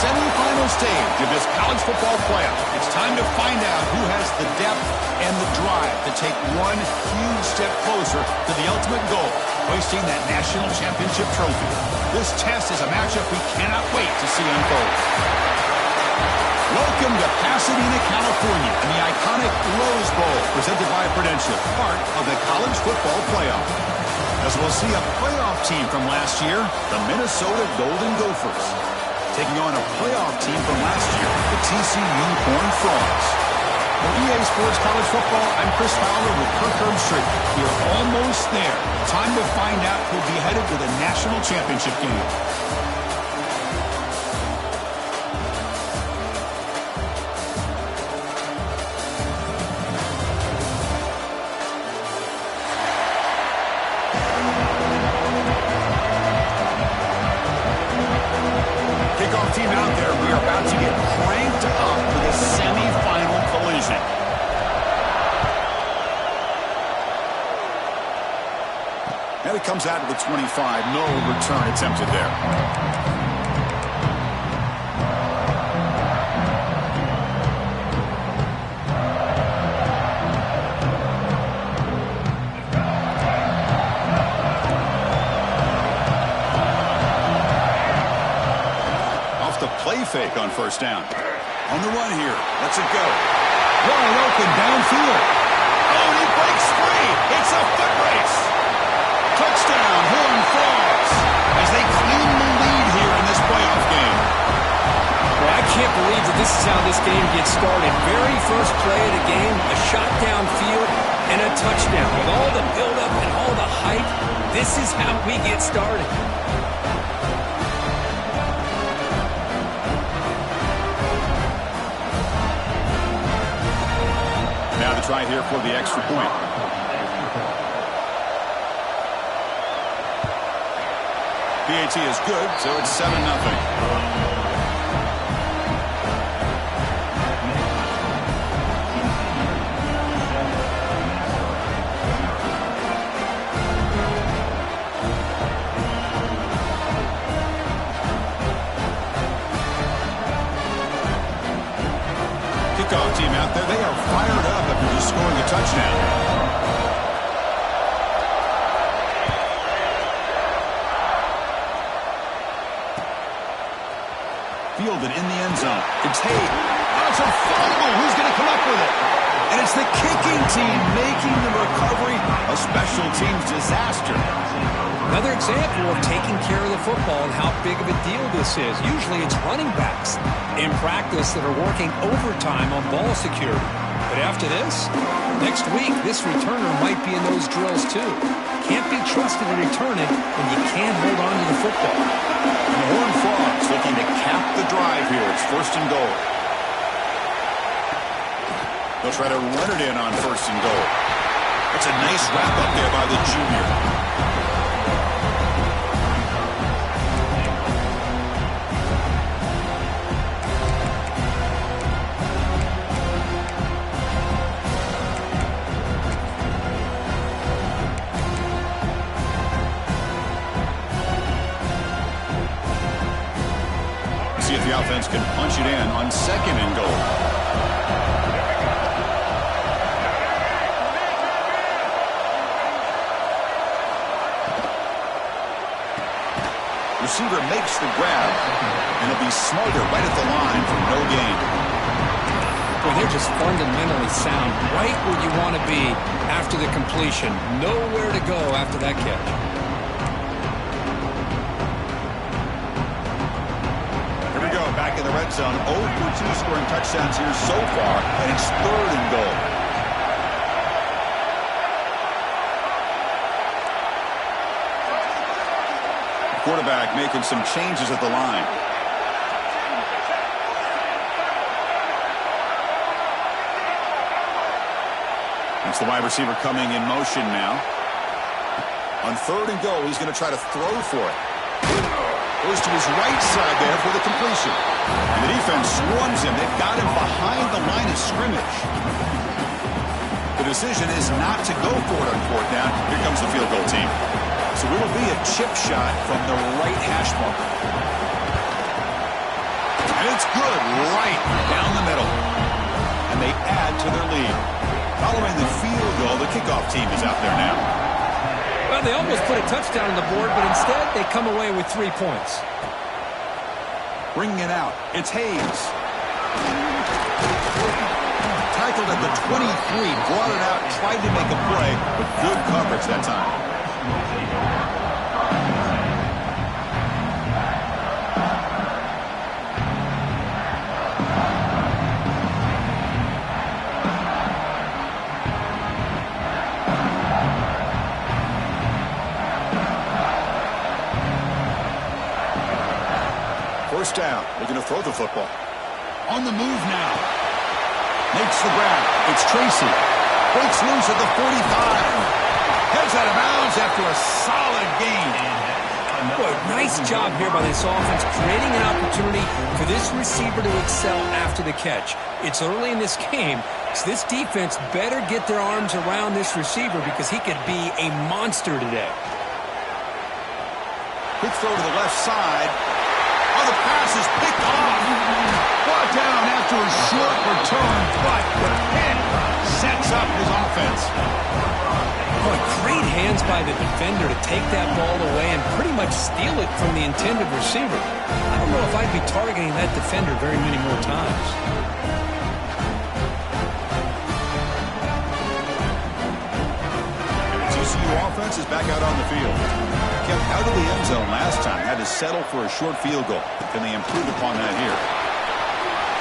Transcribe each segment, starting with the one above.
semifinal stage of this college football playoff. It's time to find out who has the depth and the drive to take one huge step closer to the ultimate goal, hoisting that national championship trophy. This test is a matchup we cannot wait to see unfold. Welcome to Pasadena, California, and the iconic Rose Bowl, presented by Prudential, part of the college football playoff. As we'll see a playoff team from last year, the Minnesota Golden Gophers, taking on a playoff team from last year, the TCU Horned Frogs. For EA Sports College Football, I'm Chris Fowler with Kirk Herbstreit. We're almost there. Time to find out who'll be headed to the national championship game. Team out there, we are about to get cranked up for the semifinal collision. And it comes out to the 25. No return attempted there. Play fake on first down. On the run here. Let's it go. Wide open downfield. Oh, and he breaks free. It's a foot race. Touchdown, Horned Frogs, as they claim the lead here in this playoff game. Well, I can't believe that this is how this game gets started. Very first play of the game, a shot downfield and a touchdown. With all the buildup and all the hype, this is how we get started. Now to try here for the extra point. PAT is good, so it's 7-0. Kickoff team out there, they are fired up after just scoring a touchdown. Fielded in the end zone. It's Tate. Oh, it's a fumble. Who's going to come up with it? And it's the kicking team making the recovery a special teams disaster. Another example of taking care of the football and how big of a deal this is. Usually it's running backs in practice that are working overtime on ball security. But after this, next week, this returner might be in those drills too. Can't be trusted to return it when you can't hold on to the football. And the Horned Frogs looking to cap the drive here. It's first and goal. They'll try to run it in on first and goal. That's a nice wrap up there by the junior. See if the offense can punch it in on second and goal. Receiver makes the grab, and he'll be smarter right at the line for no gain. Well, they're just fundamentally sound, right where you want to be after the completion. Nowhere to go after that catch. Here we go, back in the red zone. 0 for 2 scoring touchdowns here so far, and it's third and goal. Quarterback making some changes at the line. It's the wide receiver coming in motion now. On third and goal, he's going to try to throw for it. Goes to his right side there for the completion. And the defense swarms him. They've got him behind the line of scrimmage. The decision is not to go for it on fourth down. Here comes the field goal team. So it'll be a chip shot from the right hash marker. And it's good right down the middle. And they add to their lead. Following the field goal, the kickoff team is out there now. Well, they almost put a touchdown on the board, but instead they come away with 3 points. Bringing it out, it's Hayes. Tackled at the 23, brought it out, tried to make a play, but good coverage that time. First down, looking to throw the football. On the move now. Makes the grab. It's Tracy. Breaks loose at the 45. Heads out of bounds after a solid gain. Boy, nice job here by this offense, creating an opportunity for this receiver to excel after the catch. It's early in this game, so this defense better get their arms around this receiver because he could be a monster today. Quick throw to the left side. Oh, the pass is picked off. Brought down after a short return, but the pick sets up his offense. Boy, great hands by the defender to take that ball away and pretty much steal it from the intended receiver. I don't know if I'd be targeting that defender very many more times. And the TCU offense is back out on the field. Kept out of the end zone last time. Had to settle for a short field goal. Can they improve upon that here?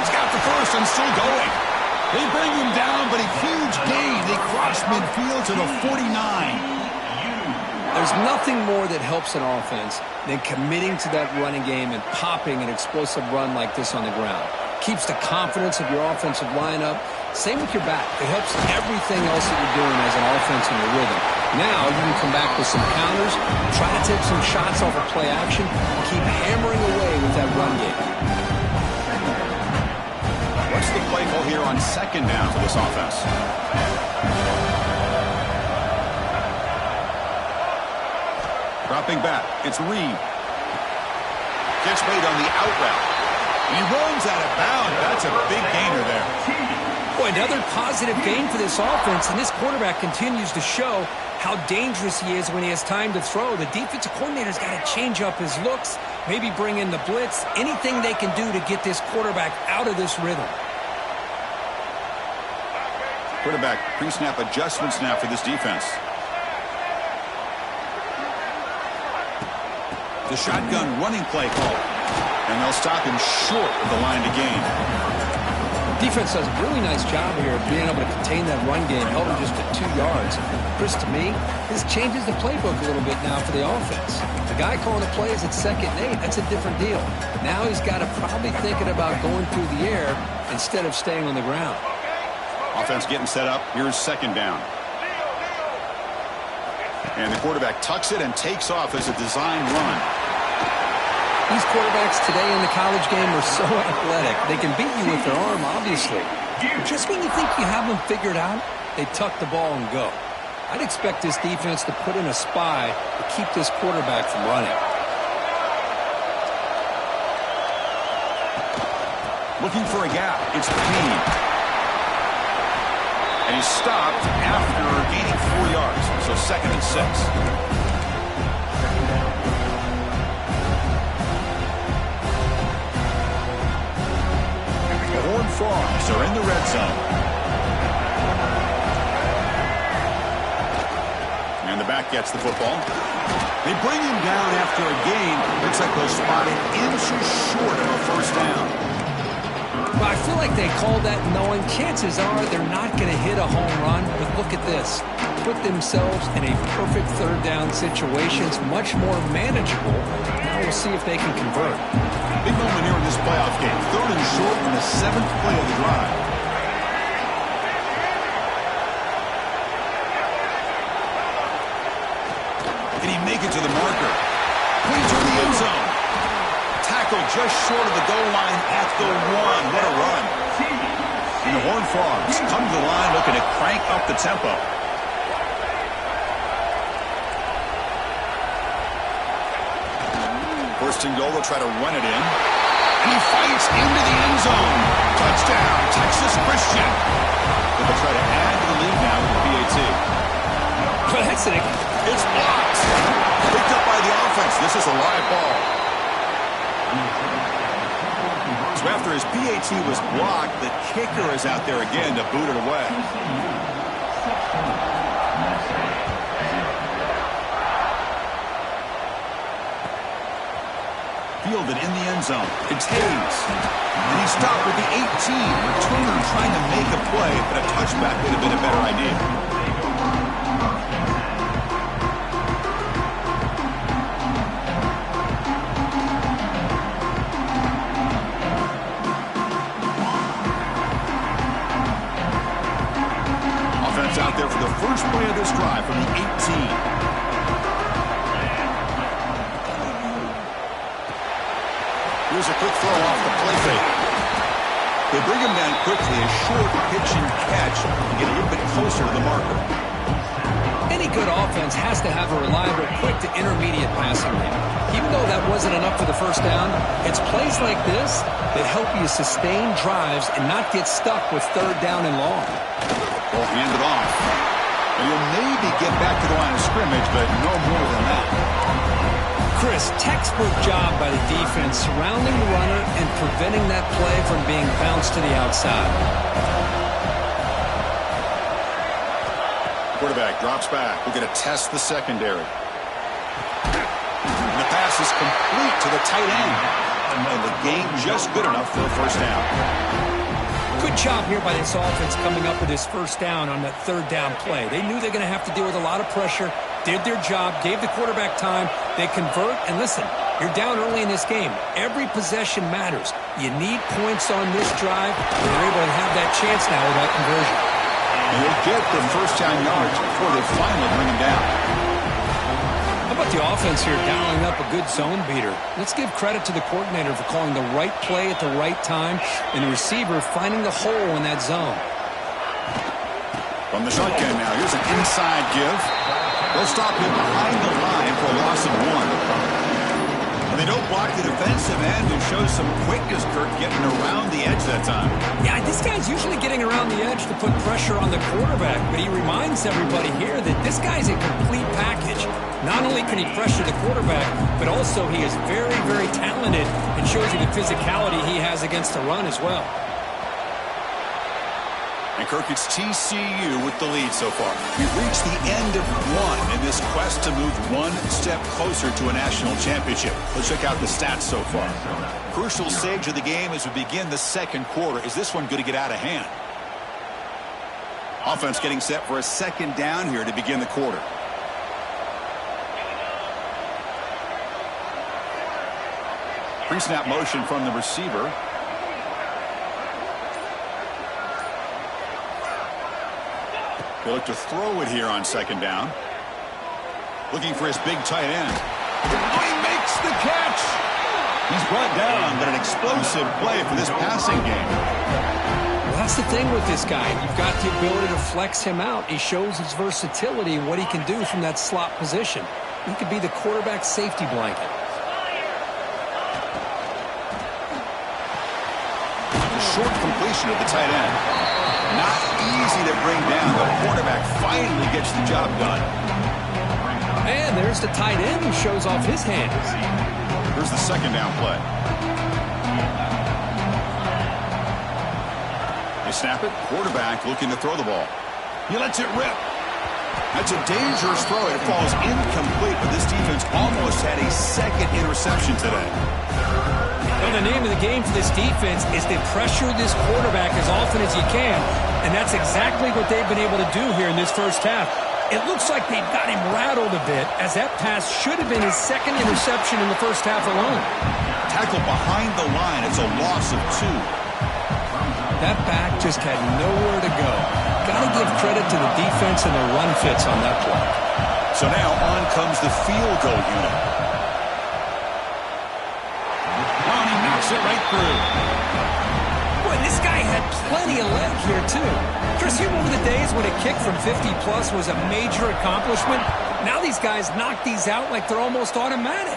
He's got the first and still going. They bring him down, but a huge gain. They cross midfield to the 49. There's nothing more that helps an offense than committing to that running game and popping an explosive run like this on the ground. Keeps the confidence of your offensive lineup. Same with your back. It helps everything else that you're doing as an offense in your rhythm. Now you can come back with some counters, try to take some shots off of play action, and keep hammering away with that run game. What's the play call here on second down for this offense? Dropping back, it's Reed. Gets made on the out route. He runs out of bounds. That's a big gainer there. Boy, another positive gain for this offense, and this quarterback continues to show how dangerous he is when he has time to throw. The defensive coordinator's got to change up his looks, maybe bring in the blitz, anything they can do to get this quarterback out of this rhythm. Quarterback pre-snap adjustments now for this defense. The shotgun running play call. And they'll stop him short of the line to gain. Defense does a really nice job here of being able to contain that run game, held him just at 2 yards. Chris, to me, this changes the playbook a little bit now for the offense. The guy calling the plays at 2nd and 8, that's a different deal. Now he's got to probably thinking about going through the air instead of staying on the ground. Offense getting set up. Here's second down. And the quarterback tucks it and takes off as a design run. These quarterbacks today in the college game are so athletic. They can beat you with their arm, obviously. But just when you think you have them figured out, they tuck the ball and go. I'd expect this defense to put in a spy to keep this quarterback from running. Looking for a gap. It's Payne. And he's stopped after gaining 4 yards. So 2nd and 6. Frogs are in the red zone. And the back gets the football. They bring him down after a gain. Looks like they'll spot it inches short of a first down. Well, I feel like they called that knowing chances are they're not going to hit a home run. But look at this. Put themselves in a perfect 3rd down situation. It's much more manageable. Now we'll see if they can convert. Big moment here in this playoff game. 3rd and short on the 7th play of the drive. Can he make it to the marker? Put it to the end zone. Tackle just short of the goal line at the 1. What a run. And the Horned Frogs come to the line looking to crank up the tempo. First and goal, they'll try to run it in. He fights into the end zone. Touchdown, Texas Christian. They'll try to add to the lead now with the PAT. It's blocked. Picked up by the offense. This is a live ball. So after his PAT was blocked, the kicker is out there again to boot it away. Fielded in the end zone. It's Hayes. And he stopped with the 18. Returner trying to make a play, but a touchback would have been a better idea. Offense out there for the first play of this drive from the 18. Here's a quick throw off the play fake. They bring him down quickly, a short pitch and catch to get a little bit closer to the marker. Any good offense has to have a reliable, quick to intermediate passing game. Even though that wasn't enough for the first down, it's plays like this that help you sustain drives and not get stuck with third down and long. Ball handed off. And you'll maybe get back to the line of scrimmage, but no more than that. Chris, textbook job by the defense surrounding the runner and preventing that play from being bounced to the outside. Quarterback drops back. We're going to test the secondary. And the pass is complete to the tight end. And the gain just good enough for a first down. Good job here by this offense coming up with this first down on that third down play. They knew they're going to have to deal with a lot of pressure, did their job, gave the quarterback time. They convert, and listen, you're down early in this game. Every possession matters. You need points on this drive, and they're able to have that chance now with that conversion. And they'll get the first down yards before they finally bring him down. How about the offense here dialing up a good zone beater? Let's give credit to the coordinator for calling the right play at the right time and the receiver finding the hole in that zone. From the shotgun now, here's an inside give. They'll stop him behind the line for a loss of 1. And they don't block the defensive end and show some quickness, Kirk, getting around the edge that time. Yeah, this guy's usually getting around the edge to put pressure on the quarterback, but he reminds everybody here that this guy's a complete package. Not only can he pressure the quarterback, but also he is very, very talented and shows you the physicality he has against the run as well. And Kirk, it's TCU with the lead so far. We've reached the end of 1 in this quest to move one step closer to a national championship. Let's check out the stats so far. Crucial stage of the game as we begin the second quarter. Is this one going to get out of hand? Offense getting set for a second down here to begin the quarter. Pre-snap motion from the receiver. They look to throw it here on second down. Looking for his big tight end. Oh, he makes the catch. He's brought down, but an explosive play for this passing game. Well, that's the thing with this guy. You've got the ability to flex him out. He shows his versatility and what he can do from that slot position. He could be the quarterback's safety blanket. Short completion of the tight end. Not easy to bring down. The quarterback finally gets the job done. And there's the tight end who shows off his hands. Here's the second down play. They snap it. Quarterback looking to throw the ball. He lets it rip. That's a dangerous throw. It falls incomplete, but this defense almost had a second interception today. Well, the name of the game for this defense is to pressure this quarterback as often as you can, and that's exactly what they've been able to do here in this first half. It looks like they've got him rattled a bit, as that pass should have been his second interception in the first half alone. Tackle behind the line. It's a loss of 2. That back just had nowhere to go. Got to give credit to the defense and their run fits on that play. So now on comes the field goal unit. It right through. Boy, this guy had plenty of leg here, too. Chris, you remember the days when a kick from 50-plus was a major accomplishment? Now these guys knock these out like they're almost automatic.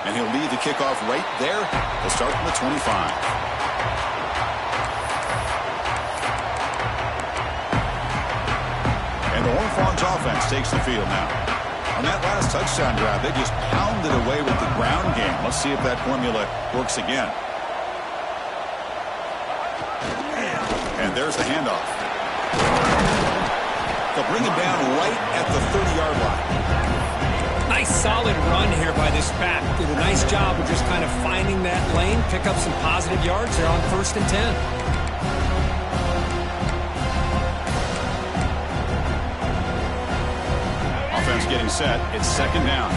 And he'll lead the kickoff right there. They'll start from the 25. And the Horned Frogs offense takes the field now. On that last touchdown drive, they just pounded away with the ground game. Let's see if that formula works again. And there's the handoff. They'll bring him down right at the 30-yard line. Nice solid run here by this back. Did a nice job of just kind of finding that lane, pick up some positive yards there on 1st and 10. Offense getting set. It's 2nd down.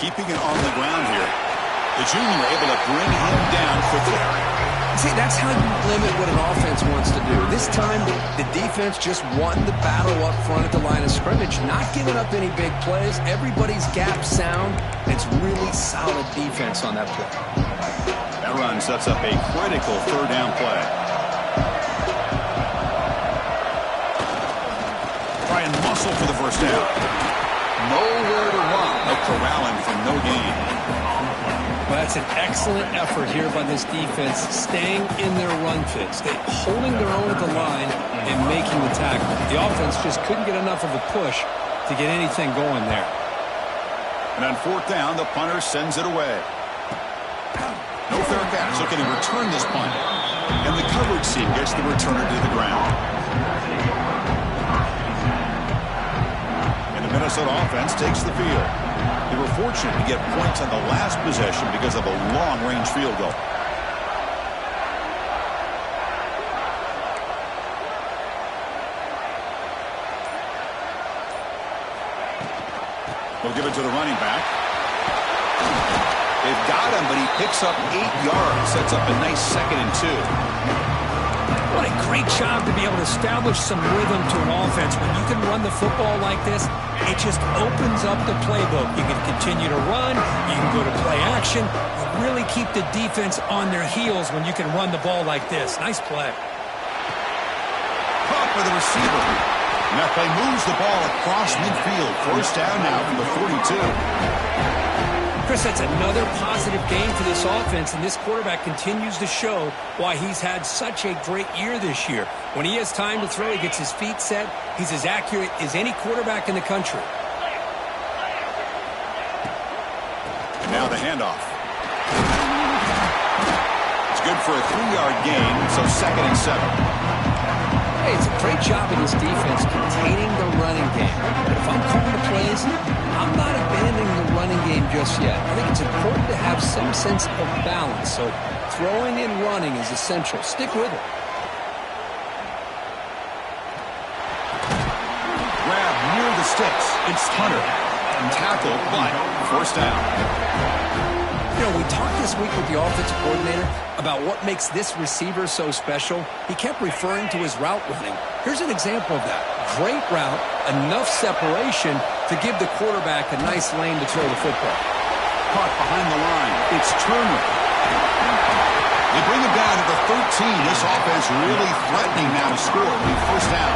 Keeping it on the ground here. The junior able to bring him down quickly. See, that's how you limit what an offense wants to do. This time, the defense just won the battle up front at the line of scrimmage, not giving up any big plays. Everybody's gap sound. It's really solid defense on that play. That run sets up a critical 3rd down play. Try and muscle for the 1st down. Nowhere to run. No corralling from no gain. Well, that's an excellent effort here by this defense, staying in their run fits, holding their own at the line and making the tackle. The offense just couldn't get enough of a push to get anything going there. And on 4th down, the punter sends it away. No fair catch. So can he return this punt? And the coverage team gets the returner to the ground. Minnesota offense takes the field. They were fortunate to get points on the last possession because of a long-range field goal. We'll give it to the running back. They've got him, but he picks up 8 yards. Sets up a nice 2nd and 2. What a great job to be able to establish some rhythm to an offense. When you can run the football like this, it just opens up the playbook. You can continue to run. You can go to play action. You really keep the defense on their heels when you can run the ball like this. Nice play. Caught by the receiver. And that play moves the ball across midfield. 1st down now from the 42. Chris, that's another positive game for this offense, and this quarterback continues to show why he's had such a great year this year. When he has time to throw, he gets his feet set. He's as accurate as any quarterback in the country. And now the handoff. It's good for a 3-yard gain, so 2nd and 7. Hey, it's a great job of this defense containing the running game. But if I'm calling the plays, I'm not abandoning the running game just yet. I think it's important to have some sense of balance. So throwing and running is essential. Stick with it. Grab near the sticks. It's Hunter. And tackle, but 1st down. You know, we talked this week with the offensive coordinator about what makes this receiver so special. He kept referring to his route running. Here's an example of that. Great route, enough separation to give the quarterback a nice lane to throw the football. Caught behind the line. It's Turner. They bring him down at the 13. This offense really threatening now to score. 1st down.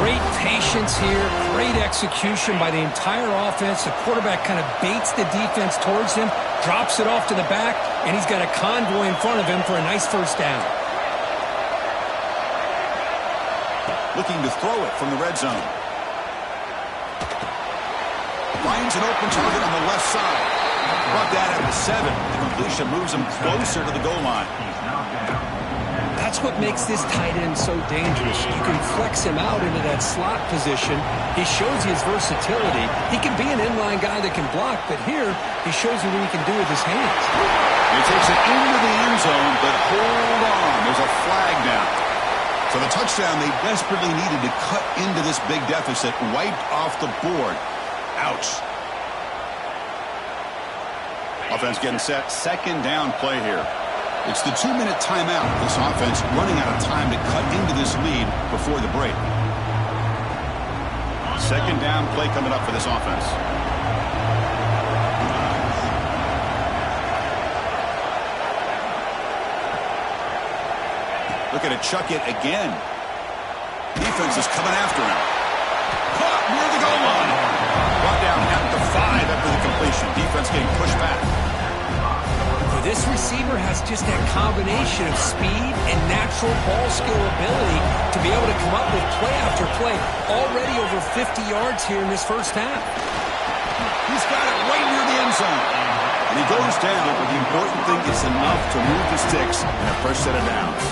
Great patience here, great execution by the entire offense. The quarterback kind of baits the defense towards him, drops it off to the back, and he's got a convoy in front of him for a nice 1st down. Looking to throw it from the red zone. Finds an open target on the left side. Brought that at the 7. The completion moves him closer to the goal line. That's what makes this tight end so dangerous. You can flex him out into that slot position. He shows you his versatility. He can be an inline guy that can block, but here he shows you what he can do with his hands. He takes it into the end zone, but hold on. There's a flag down. So the touchdown they desperately needed to cut into this big deficit wiped off the board. Ouch. Offense getting set. 2nd down play here. It's the 2-minute timeout. This offense running out of time to cut into this lead before the break. 2nd down play coming up for this offense. Looking to chuck it again. Defense is coming after him. Caught near the goal line. Brought down at the 5 after the completion. Defense getting pushed back. This receiver has just that combination of speed and natural ball skill ability to be able to come up with play after play. Already over 50 yards here in this first half. He's got it right near the end zone. And he goes down, but the important thing is enough to move the sticks in a first set of downs.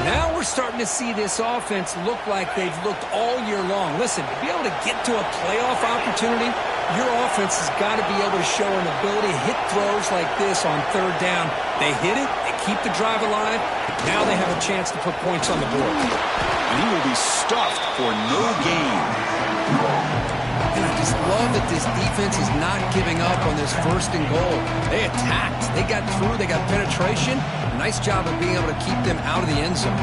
Now we're starting to see this offense look like they've looked all year long. Listen, to be able to get to a playoff opportunity, your offense has got to be able to show an ability to hit throws like this on third down. They hit it, they keep the drive alive. Now they have a chance to put points on the board. And he will be stuffed for no gain. And I just love that this defense is not giving up on this first and goal. They attacked. They got through. They got penetration. Nice job of being able to keep them out of the end zone.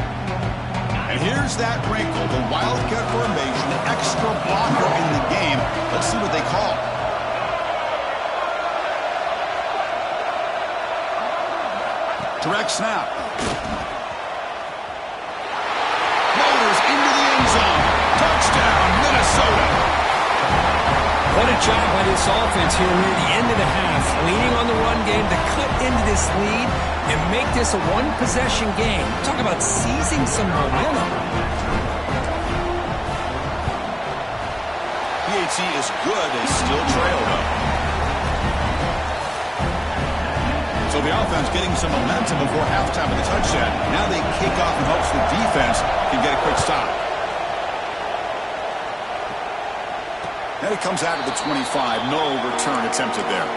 And here's that wrinkle, the Wildcat formation, extra blocker in the game. Let's see what they call. Direct snap. Floaters into the end zone. Touchdown, Minnesota. What a job by this offense here near the end of the half, leaning on the run game to cut into this lead and make this a one-possession game. Talk about seizing some momentum. PAT is good and still trail, though. So the offense getting some momentum before halftime with the touchdown. Now they kick off in hopes the defense can get a quick stop. Then it comes out of the 25. No return attempted there.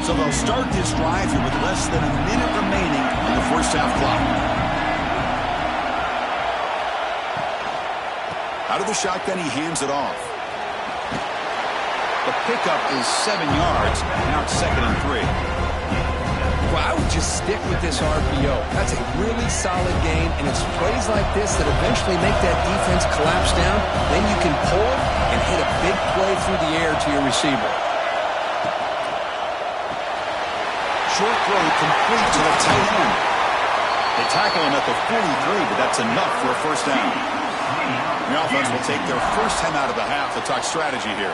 So they'll start this drive here with less than a minute remaining on the first half clock. Out of the shotgun, he hands it off. The pickup is 7 yards. Now it's 2nd and 3. Well, I would just stick with this RPO. That's a really solid game, and it's plays like this that eventually make that defense collapse down. Then you can pull it and hit a big play through the air to your receiver. Short throw complete to the tight end. They tackle him at the 43, but that's enough for a first down. The offense will take their first time out of the half to talk strategy here.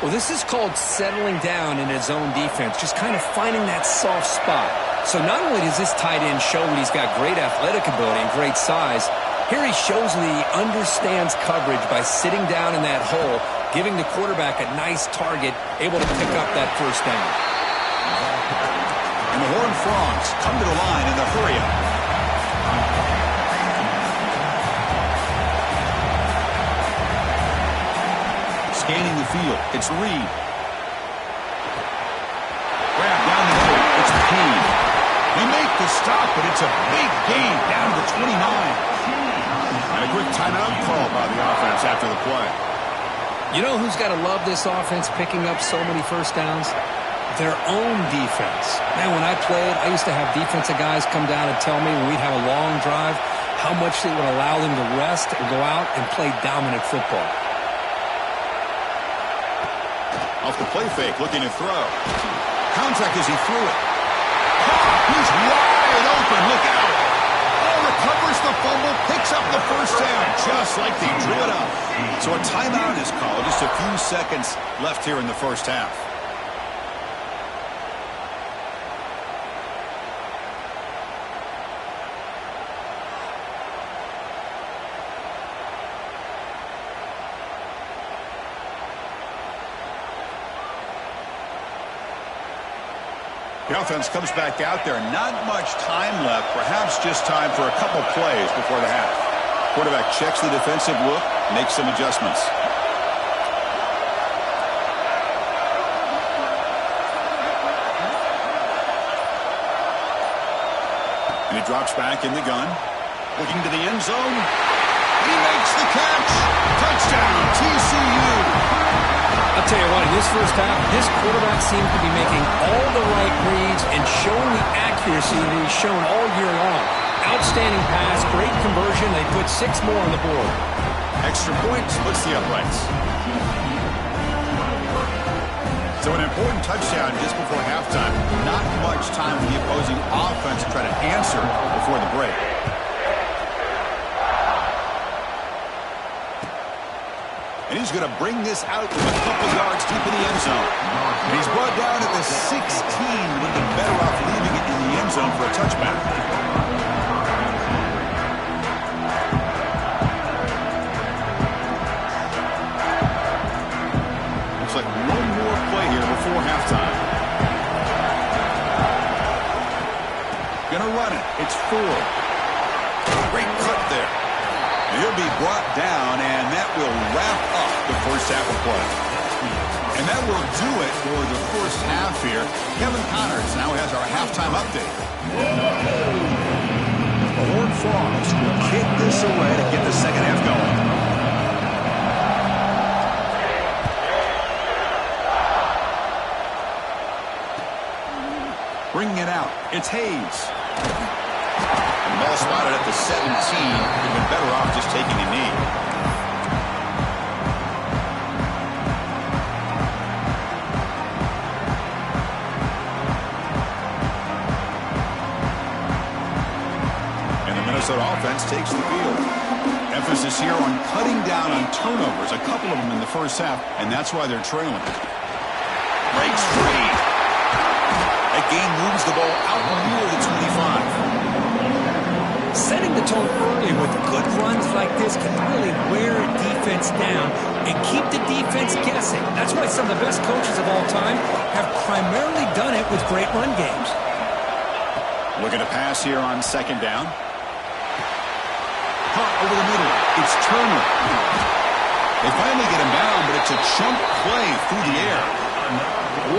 Well, this is called settling down in his own defense, just kind of finding that soft spot. So not only does this tight end show that he's got great athletic ability and great size, here he shows that he understands coverage by sitting down in that hole, giving the quarterback a nice target, able to pick up that first down. And the Horned Frogs come to the line in the hurry-up. Scanning the field, it's Reed. Grab down the middle, it's Payne. They make the stop, but it's a big gain down to the 29. And a quick timeout call by the offense after the play. You know who's got to love this offense picking up so many first downs? Their own defense. Man, when I played, I used to have defensive guys come down and tell me when we'd have a long drive how much it would allow them to rest and go out and play dominant football. Off the play fake, looking to throw. Contact as he threw it. He's wide open, look out. Oh, recovers the fumble, picks up the first down, just like they drew it up. So a timeout is called, just a few seconds left here in the first half. The offense comes back out there. Not much time left. Perhaps just time for a couple plays before the half. Quarterback checks the defensive look, makes some adjustments. And he drops back in the gun. Looking to the end zone. He makes the catch. Touchdown, TCU. I'll tell you what, in this first half, this quarterback seems to be making all the right reads and showing the accuracy that he's shown all year long. Outstanding pass, great conversion. They put 6 more on the board. Extra point splits the uprights. So an important touchdown just before halftime. Not much time for the opposing offense to try to answer before the break. And he's going to bring this out from a couple yards deep in the end zone. And he's brought down at the 16. Would have been better off leaving it in the end zone for a touchback. Looks like one more play here before halftime. Gonna run it. It's 4. Great cut there. He'll be brought down, and that will wrap up the first half of play. And that will do it for the first half here. Kevin Connors now has our halftime update. The Horned Frogs will kick this away to get the second half going. Bringing it out, it's Hayes. Ball spotted at the 17. Would have been better off just taking a knee. And the Minnesota offense takes the field. Emphasis here on cutting down on turnovers, a couple of them in the first half, and that's why they're trailing. Breaks free. That gain moves the ball out near the 25. Setting the tone early with good runs like this can really wear a defense down and keep the defense guessing. That's why some of the best coaches of all time have primarily done it with great run games. Looking to pass here on second down. Caught over the middle. It's Turner. They finally get him down, but it's a chunk play through the air.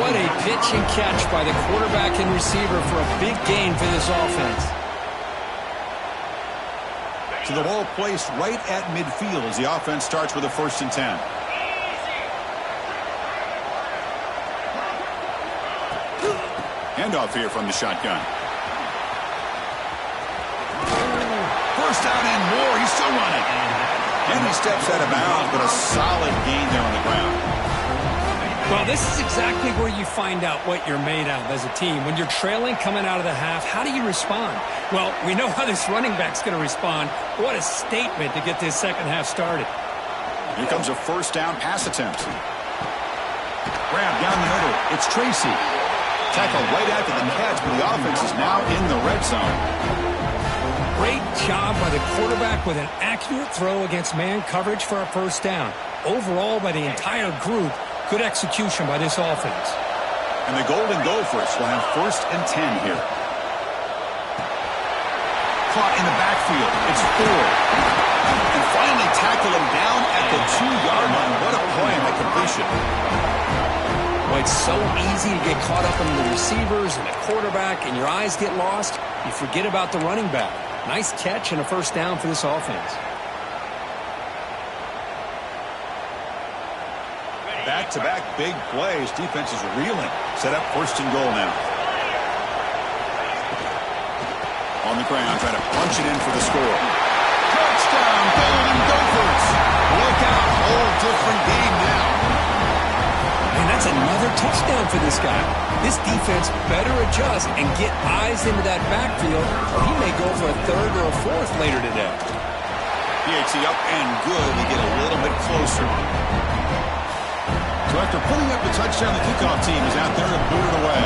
What a pitch and catch by the quarterback and receiver for a big gain for this offense. So the ball placed right at midfield as the offense starts with a 1st and 10. Handoff here from the shotgun. First down and more. He's still running. And he steps out of bounds, but a solid gain there on the ground. Well, this is exactly where you find out what you're made of as a team. When you're trailing coming out of the half, how do you respond? Well, we know how this running back's going to respond. What a statement to get this second half started. Here comes a first down pass attempt. Grab down the middle. It's Tracy. Tackle right after the catch, but the offense is now in the red zone. Great job by the quarterback with an accurate throw against man coverage for a first down. Overall, by the entire group, good execution by this offense. And the Golden Gophers will have 1st and 10 here. Caught in the backfield. It's 4. And finally tackle him down at the 2-yard line. What a play on that completion. Well, it's so easy to get caught up in the receivers and the quarterback, and your eyes get lost. You forget about the running back. Nice catch and a first down for this offense. Back-to-back big plays. Defense is reeling. Set up 1st and goal now. On the ground, trying to punch it in for the score. Touchdown, Golden Gophers. Look out, whole different game now. And that's another touchdown for this guy. This defense better adjust and get eyes into that backfield, or he may go for a 3rd or a 4th later today. PAT up and good. We get a little bit closer. So after putting up the touchdown, the kickoff team is out there to boot it away.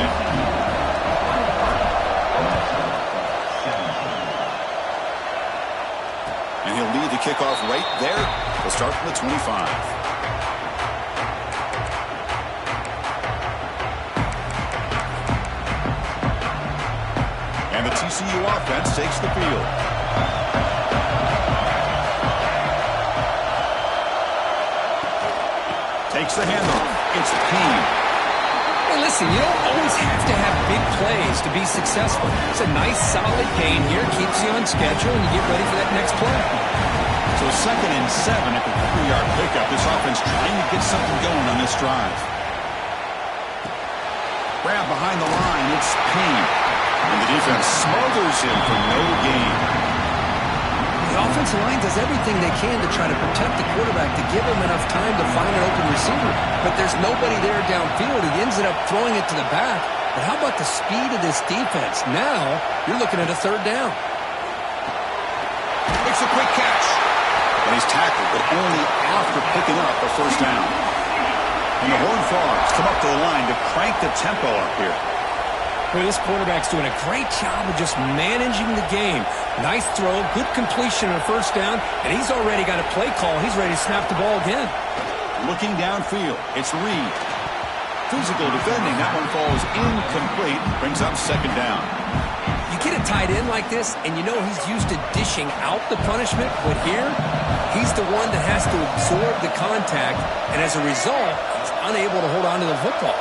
And he'll lead the kickoff right there. He'll start from the 25. And the TCU offense takes the field. Takes the handoff. It's Payne. Hey, listen, you don't always have to have big plays to be successful. It's a nice, solid gain here. Keeps you on schedule, and you get ready for that next play. So 2nd and 7 at the 3-yard pickup. This offense trying to get something going on this drive. Grab behind the line. It's Payne. And the defense smothers him for no gain. The offensive line does everything they can to try to protect the quarterback to give him enough time to find an open receiver. But there's nobody there downfield. He ends up throwing it to the back. But how about the speed of this defense? Now you're looking at a third down. It's a quick catch. And he's tackled, but only after picking up a first down. And the Horned Frogs come up to the line to crank the tempo up here. Boy, this quarterback's doing a great job of just managing the game. Nice throw, good completion on a first down, and he's already got a play call. He's ready to snap the ball again. Looking downfield, it's Reed. Physical defending, that one falls incomplete, brings up second down. You get a tight end like this, and you know he's used to dishing out the punishment, but here, he's the one that has to absorb the contact, and as a result, he's unable to hold on to the football.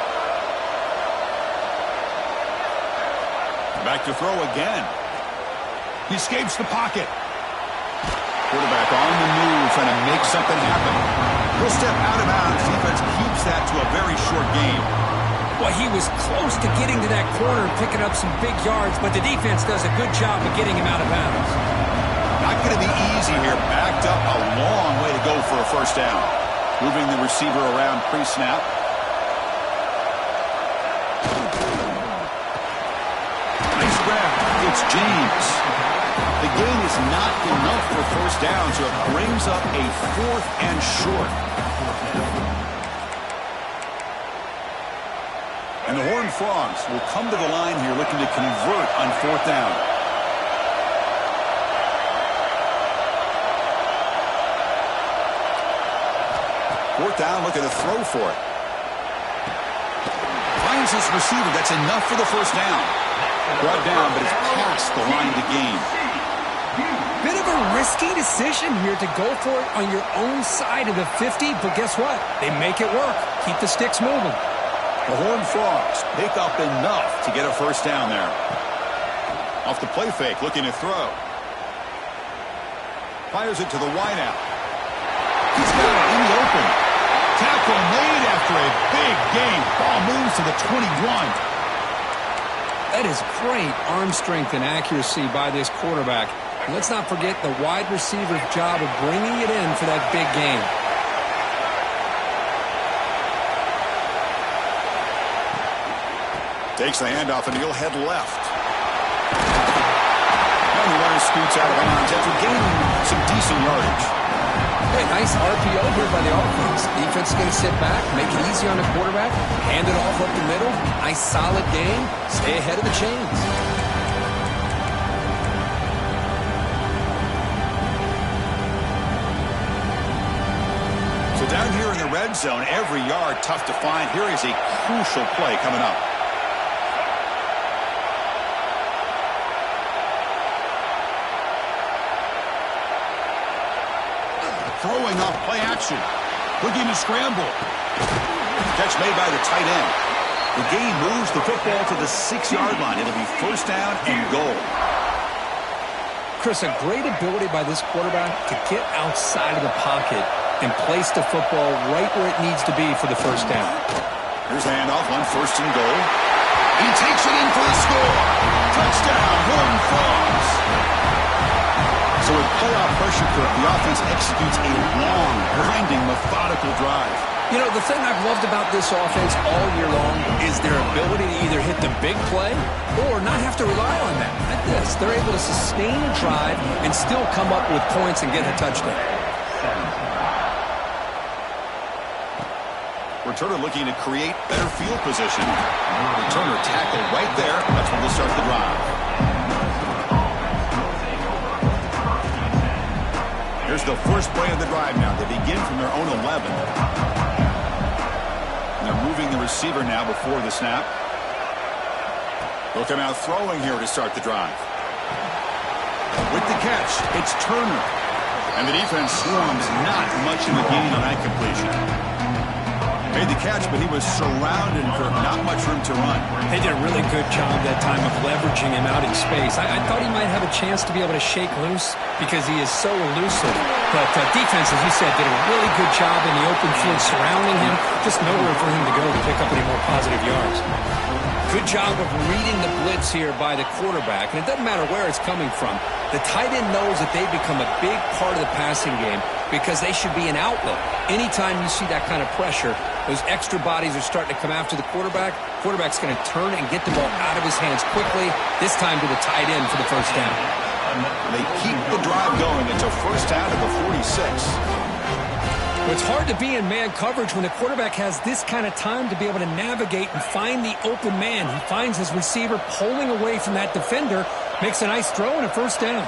Back to throw again. He escapes the pocket. Quarterback on the move, trying to make something happen. He'll step out of bounds. Defense keeps that to a very short game. Well, he was close to getting to that corner and picking up some big yards, but the defense does a good job of getting him out of bounds. Not going to be easy here. Backed up a long way to go for a first down. Moving the receiver around pre-snap. Nice grab. It's James. The gain is not enough for first down, so it brings up a 4th and short. And the Horned Frogs will come to the line here looking to convert on 4th down. Fourth down, looking to throw for it. Finds his receiver. That's enough for the first down. Brought down, but it's past the line to gain. Bit of a risky decision here to go for it on your own side of the 50, but guess what? They make it work. Keep the sticks moving. The Horned Frogs pick up enough to get a first down there. Off the play fake, looking to throw. Fires it to the wideout. He's got it in the open. Tackle made after a big gain. Ball moves to the 21. That is great arm strength and accuracy by this quarterback. And let's not forget the wide receiver's job of bringing it in for that big gain. Takes the handoff and he'll head left. And the runner scoots out of bounds after gaining some decent yardage. Hey, nice RPO here by the offense. Defense is going to sit back, make it easy on the quarterback, hand it off up the middle. Nice solid game. Stay ahead of the chains. So down here in the red zone, every yard tough to find. Here is a crucial play coming up. Throwing off play action. Looking to scramble. Catch made by the tight end. The gain moves the football to the 6-yard line. It'll be first down and goal. Chris, a great ability by this quarterback to get outside of the pocket and place the football right where it needs to be for the first down. Here's the handoff on 1st and goal. He takes it in for the score. Touchdown, Horned Frogs. So with playoff pressure curve, the offense executes a long, grinding, methodical drive. You know, the thing I've loved about this offense all year long is their ability to either hit the big play or not have to rely on that. At this, they're able to sustain a drive and still come up with points and get a touchdown. Returner looking to create better field position. Returner tackled right there. That's when they'll start the drive. Here's the first play of the drive now. They begin from their own 11. And they're moving the receiver now before the snap. They'll come out throwing here to start the drive. With the catch, it's Turner. And the defense swarms not much of a gain on that completion. Made the catch, but he was surrounded for not much room to run. They did a really good job that time of leveraging him out in space. I thought he might have a chance to be able to shake loose because he is so elusive. But defense, as you said, did a really good job in the open field surrounding him. Just nowhere for him to go to pick up any more positive yards. Good job of reading the blitz here by the quarterback, and it doesn't matter where it's coming from. The tight end knows that they've become a big part of the passing game because they should be an outlet. Anytime you see that kind of pressure, those extra bodies are starting to come after the quarterback. Quarterback's going to turn and get the ball out of his hands quickly, this time to the tight end for the first down. They keep the drive going. It's a first down at the 46. It's hard to be in man coverage when the quarterback has this kind of time to be able to navigate and find the open man. He finds his receiver pulling away from that defender, makes a nice throw and a first down.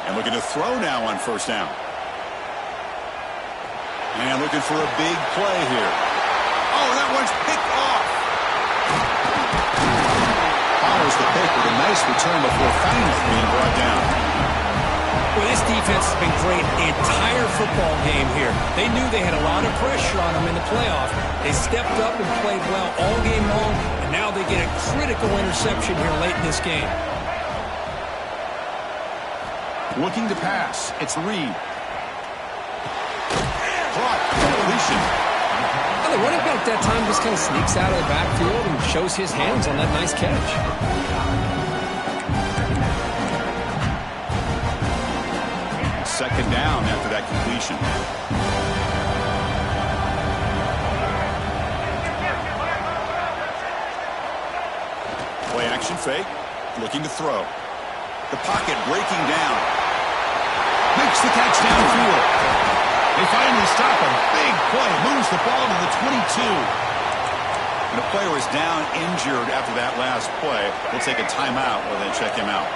And looking to throw now on first down. And looking for a big play here. Oh, that one's picked off. Follows the pick with a nice return before finally being brought down. Well, this defense has been great the entire football game here. They knew they had a lot of pressure on them in the playoff. They stepped up and played well all game long, and now they get a critical interception here late in this game. Looking to pass. It's Reed. Caught. Completion. Well, the running back that time just kind of sneaks out of the backfield and shows his hands on that nice catch. Second down after that completion. Play action fake. Looking to throw. The pocket breaking down. Makes the catch downfield. They finally stop him. Big play. Moves the ball to the 22. And the player is down injured after that last play. We'll take a timeout while they check him out.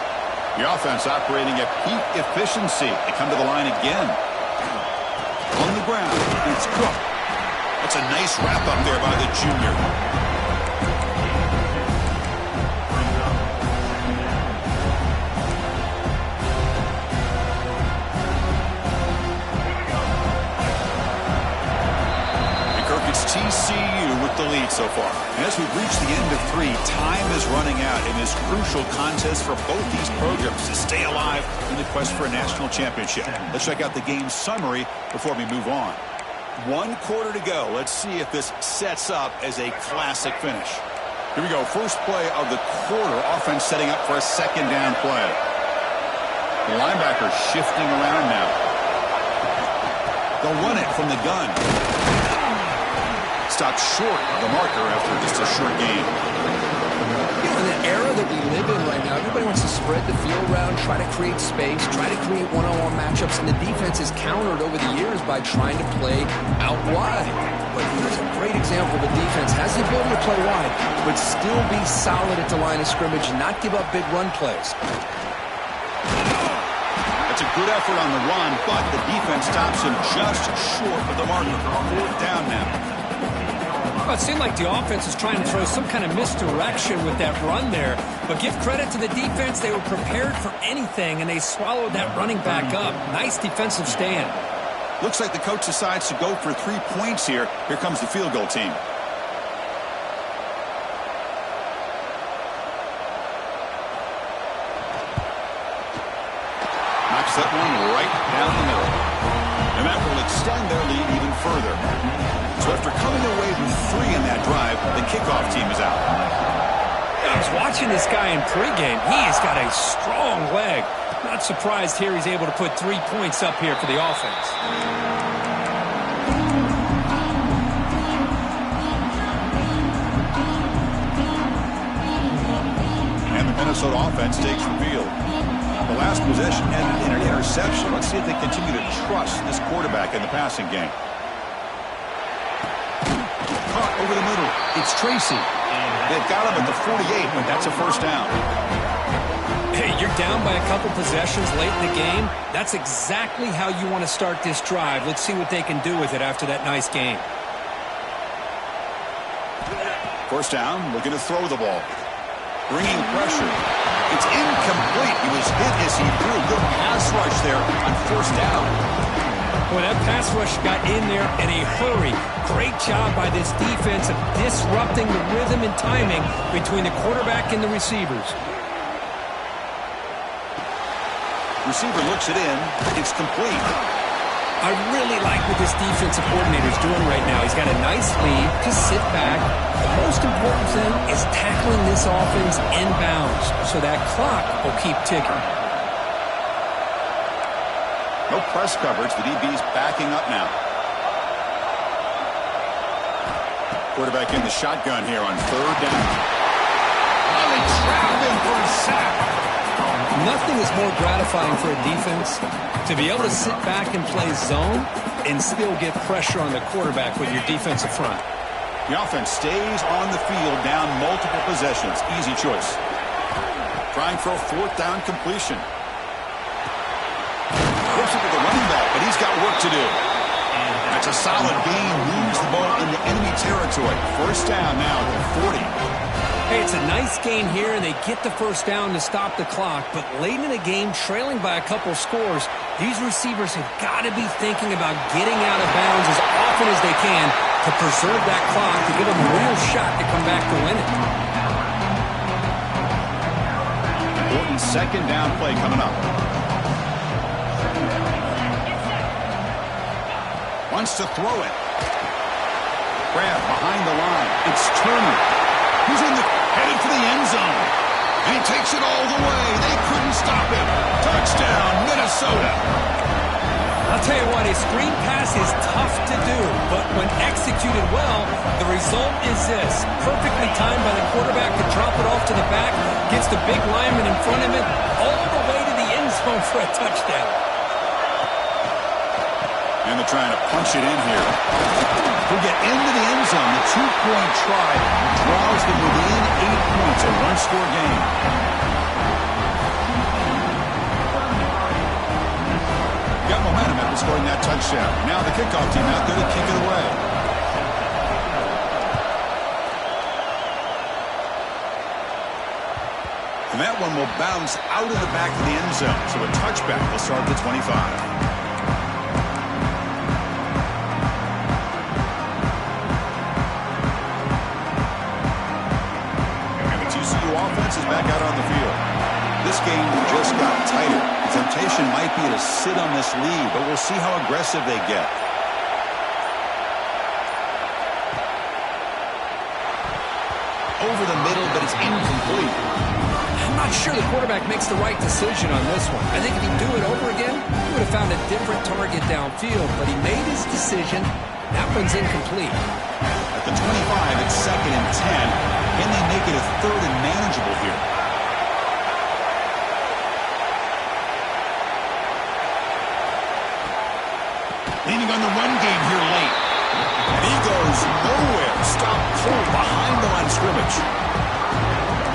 The offense operating at peak efficiency. They come to the line again. On the ground, it's Cook. That's a nice wrap up there by the junior. TCU with the lead so far. And as we've reached the end of 3, time is running out in this crucial contest for both these programs to stay alive in the quest for a national championship. Let's check out the game summary before we move on. 1 quarter to go. Let's see if this sets up as a classic finish. Here we go. First play of the quarter. Offense setting up for a second down play. The linebacker shifting around now. They'll run it from the gun. Stopped short of the marker after just a short game. In the era that we live in right now, everybody wants to spread the field around, try to create space, try to create one-on-one matchups, and the defense is countered over the years by trying to play out wide. But here's a great example of a defense has the ability to play wide, but still be solid at the line of scrimmage and not give up big run plays. That's a good effort on the run, but the defense stops him just short of the marker. 4th down now. Well, it seemed like the offense is trying to throw some kind of misdirection with that run there. But give credit to the defense. They were prepared for anything, and they swallowed that running back up. Nice defensive stand. Looks like the coach decides to go for 3 points here. Here comes the field goal team. Knocks that one right down the middle. And that will extend their lead even further. So after coming away with 3 in that drive, the kickoff team is out. I was watching this guy in pregame. He has got a strong leg. Not surprised here he's able to put 3 points up here for the offense. And the Minnesota offense takes the field. The last possession ended in an interception. Let's see if they continue to trust this quarterback in the passing game. Caught over the middle. It's Tracy. They've got him at the 48, but that's a first down. Hey, you're down by a couple possessions late in the game. That's exactly how you want to start this drive. Let's see what they can do with it after that nice game. First down, looking to throw the ball. Bringing pressure. It's incomplete. He was hit as he threw. Good pass rush there on first down. Boy, that pass rush got in there in a hurry. Great job by this defense of disrupting the rhythm and timing between the quarterback and the receivers. Receiver looks it in. It's complete. I really like what this defensive coordinator is doing right now. He's got a nice lead. Just sit back. The most important thing is tackling this offense inbounds so that clock will keep ticking. No press coverage. The DB's backing up now. Quarterback in the shotgun here on third down. Oh, they trap him for a sack. Nothing is more gratifying for a defense to be able to sit back and play zone and still get pressure on the quarterback with your defensive front. The offense stays on the field down multiple possessions. Easy choice. Trying for a fourth down completion. Looks at the running back, but he's got work to do. That's a solid gain. Moves the ball into enemy territory. First down now at the 40. Hey, it's a nice gain here, and they get the first down to stop the clock. But late in the game, trailing by a couple scores, these receivers have got to be thinking about getting out of bounds as often as they can to preserve that clock, to give them a real shot to come back to win it. Important second down play coming up. Wants to throw it. Grab behind the line. It's Turner. He's headed for the end zone. And he takes it all the way. They couldn't stop him. Touchdown, Minnesota. I'll tell you what, a screen pass is tough to do, but when executed well, the result is this. Perfectly timed by the quarterback to drop it off to the back, gets the big lineman in front of it, all the way to the end zone for a touchdown. And they're trying to punch it in here. He'll get into the end zone. The two-point try draws them within 8 points, a one-score game. Got momentum after scoring that touchdown. Now the kickoff team out there to kick it away. And that one will bounce out of the back of the end zone. So a touchback will start at the 25. Offense is back out on the field. This game just got tighter. The temptation might be to sit on this lead, but we'll see how aggressive they get. Over the middle, but it's incomplete. I'm not sure the quarterback makes the right decision on this one. I think if he'd do it over again, he would have found a different target downfield, but he made his decision. That one's incomplete. At the 25, it's 2nd and 10. Can they make it a third and manageable here? Leaning on the run game here late. And he goes nowhere. Stop cold behind the line of scrimmage.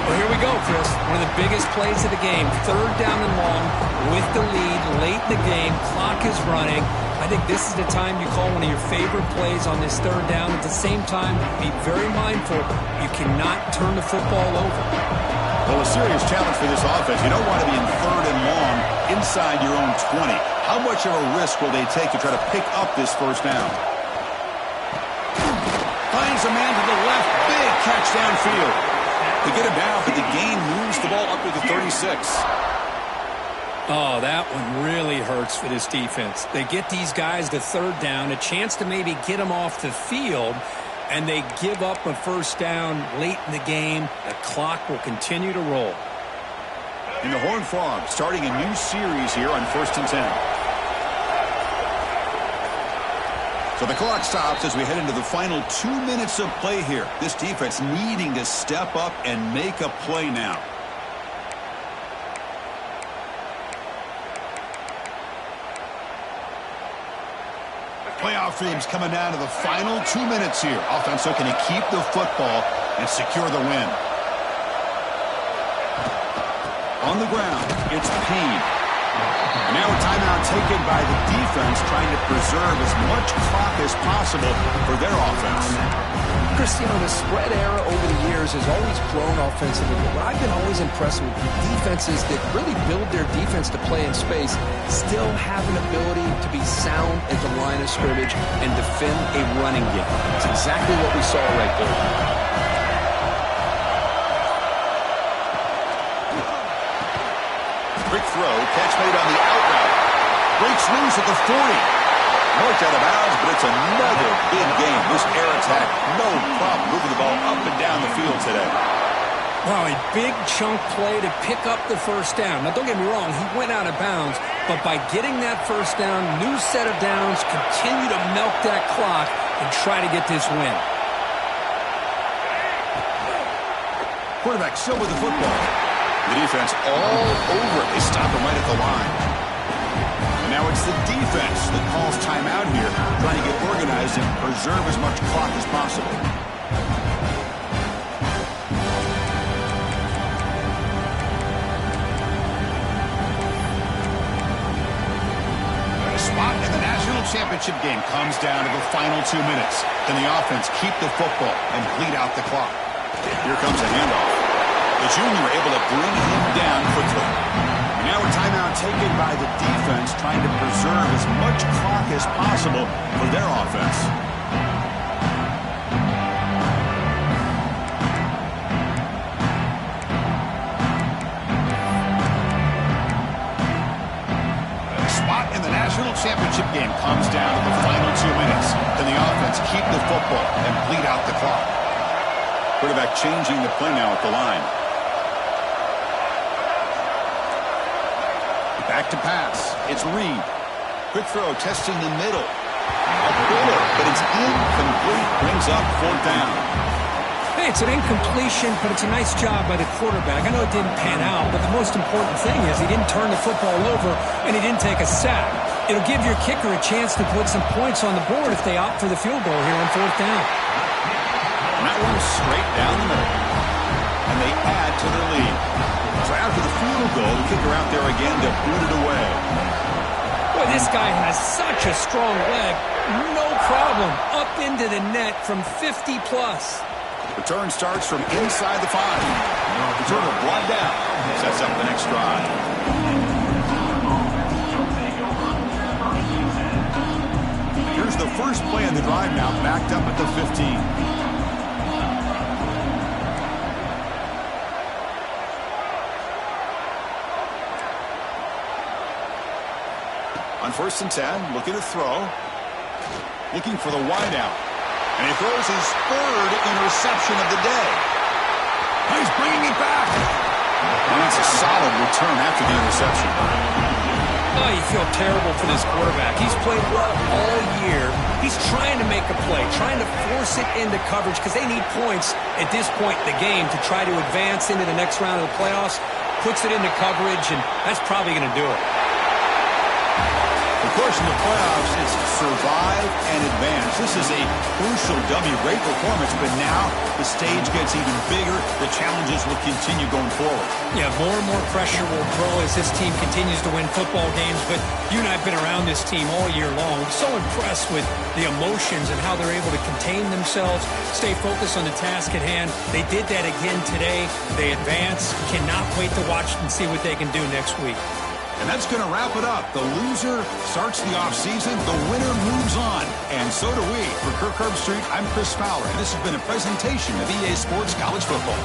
Well, here we go, Chris. One of the biggest plays of the game. Third down and long with the lead late in the game. Clock is running. I think this is the time you call one of your favorite plays on this third down. At the same time, be very mindful. You cannot turn the football over. Well, a serious challenge for this offense. You don't want to be in third and long inside your own 20. How much of a risk will they take to try to pick up this first down? Finds a man to the left. Big catch downfield. They get him down, but the gain moves the ball up to the 36. Oh, that one really hurts for this defense. They get these guys to third down, a chance to maybe get them off the field, and they give up a first down late in the game. The clock will continue to roll. And the Horned Frogs starting a new series here on 1st and 10. So the clock stops as we head into the final 2 minutes of play here. This defense needing to step up and make a play now. Playoff dreams coming down to the final 2 minutes here. Offense looking to keep the football and secure the win. On the ground, it's Payne. And now a timeout taken by the defense, trying to preserve as much clock as possible for their offense. Cristiano, the spread era over the years has always grown offensively. But what I've been always impressed with defenses that really build their defense to play in space still have an ability to be sound at the line of scrimmage and defend a running game. It's exactly what we saw right there. Quick throw, catch made on the out route. Breaks loose at the 40. pushed out of bounds, but it's another big game. This air attack, no problem moving the ball up and down the field today. Wow, a big chunk play to pick up the first down. Now, don't get me wrong, he went out of bounds, but by getting that first down, new set of downs, continue to milk that clock and try to get this win. Quarterback still with the football. The defense all over it. They stop him right at the line. And now it's the defense that calls timeout here, trying to get organized and preserve as much clock as possible. Spot in the national championship game comes down to the final 2 minutes. Can the offense keep the football and bleed out the clock? Here comes a handoff. The junior able to bring him down quickly. And now a timeout taken by the defense, trying to preserve as much clock as possible for their offense. In the national championship game comes down to the final 2 minutes. Can the offense keep the football and bleed out the clock? Quarterback changing the play now at the line. Back to pass. It's Reed. Quick throw, testing the middle. A bullet, but it's incomplete. Brings up 4th down. Hey, it's an incompletion, but it's a nice job by the quarterback. I know it didn't pan out, but the most important thing is he didn't turn the football over and he didn't take a sack. It'll give your kicker a chance to put some points on the board if they opt for the field goal here on 4th down. And that one straight down the middle. And they add to their lead. So after the field goal, the kicker out there again to boot it away. Boy, this guy has such a strong leg. No problem. Up into the net from 50 plus. Return starts from inside the 5. Returner brought down. Sets up the next drive. Here's the first play of the drive now, backed up at the 15. On 1st and 10, looking to throw. Looking for the wideout. And he throws his 3rd interception of the day. He's bringing it back. And that's a solid return after the interception. Oh, you feel terrible for this quarterback. He's played well all year. He's trying to make a play, trying to force it into coverage because they need points at this point in the game to try to advance into the next round of the playoffs. Puts it into coverage, and that's probably going to do it. Of course, in the playoffs, it's survive and advance. This is a crucial W. Great performance, but now the stage gets even bigger. The challenges will continue going forward. Yeah, more and more pressure will grow as this team continues to win football games, but you and I have been around this team all year long. So impressed with the emotions and how they're able to contain themselves, stay focused on the task at hand. They did that again today. They advance. Cannot wait to watch and see what they can do next week. And that's going to wrap it up. The loser starts the offseason. The winner moves on. And so do we. For Kirk Herbstreit, I'm Chris Fowler. And this has been a presentation of EA Sports College Football.